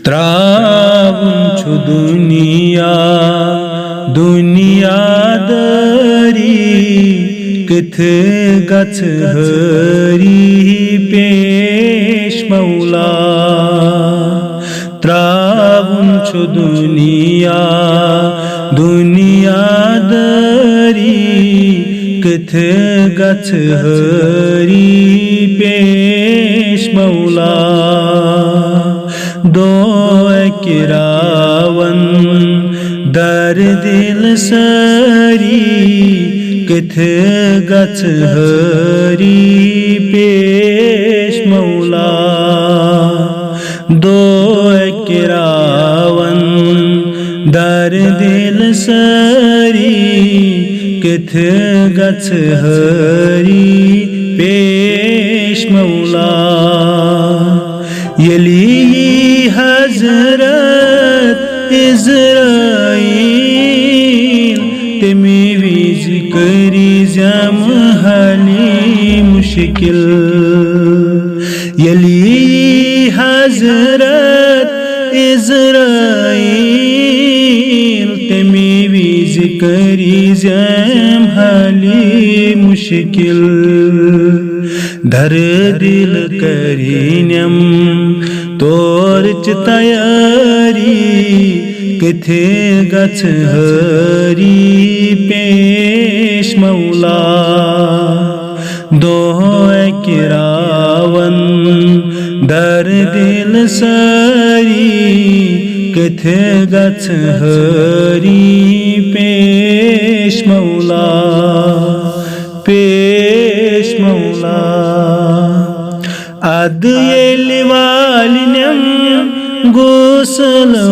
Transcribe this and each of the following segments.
त्रावुन छु दुनिया दुनियादारी किथ गछ हरी पेश मौला त्रावुन छु दुनिया दुनियादारी किथ गछ हरी पेश मौला दो किरावन दर दिल सरी किथ गछ हरी पेश मौला दो किरावन दर दिल सरी किथ गछ हरी पेश मौला यली हजरत इज़राइल तमी विज करी जम हाली मुश्किल यली हजरत इज़राइल तमी विज करी जम हाली मुश्किल धर दिल करीनम तोरच तैयारी किथे गछ हरी पेश मौला दो किरावन दर दिल सरी किथे गछ हरी पेश मौला पेश मौला अद वालिनम गोसलवाने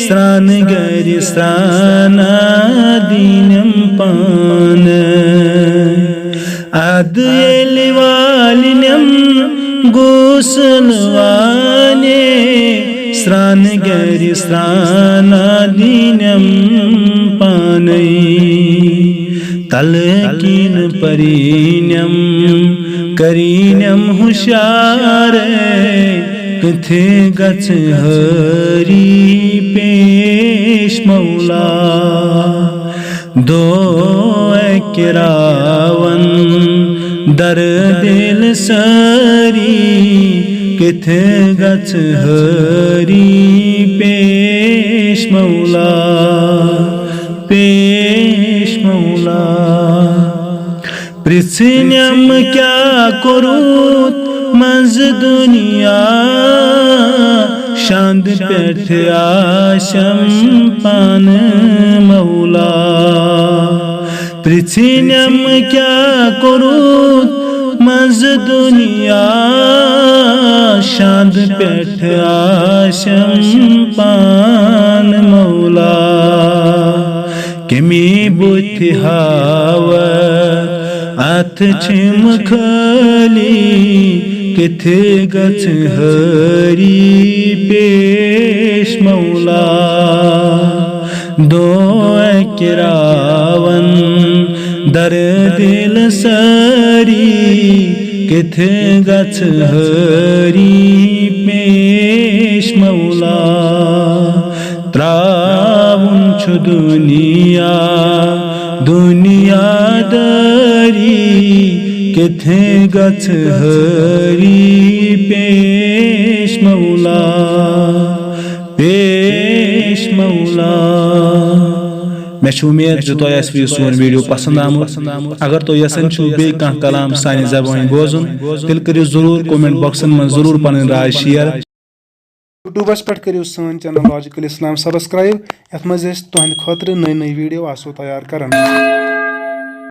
स्रान गरि स्राना दीनम पान अद वालिनम गोसलवाने स्रान गरि स्राना दीनम पानई तलकीन परीनम करीनम हुशार किथे गछ हरी पेश मौला दो किरावन दर दिल सरी किथे गछ हरी पेश मौला पेश मौला पृथ्वीम क्या करूत मंज दुनिया शांद पेठ आशम पान मौला पृथ्वीम क्या करूत मंज दुनिया शांद पेठ आशम पान मौला किमी बुथ हावा अथ छिम खाली किथ गछ हरी पेश मौला दो किरावन दर दिल सरी किथ गछ हरी पेश मौला त्रावुन छु दुनिया दुनियादारी किथे गछ हरी पेश मौला पेश मौला मे उम्मीद जो तुम सोन वीडियो पसंद आमुत अगर तुम यसान बे कह कलाम सानि ज़बान बोजुन तेल करियो जरूर कमेंट बॉक्सन में जरूर पन राय शेयर यूट्यूबस पे करियो सन चैनल लॉजिकल इस्लाम सब्सक्राइब यथ मज तुहंद खतर नई नई वीडियो आसो तैयार करन।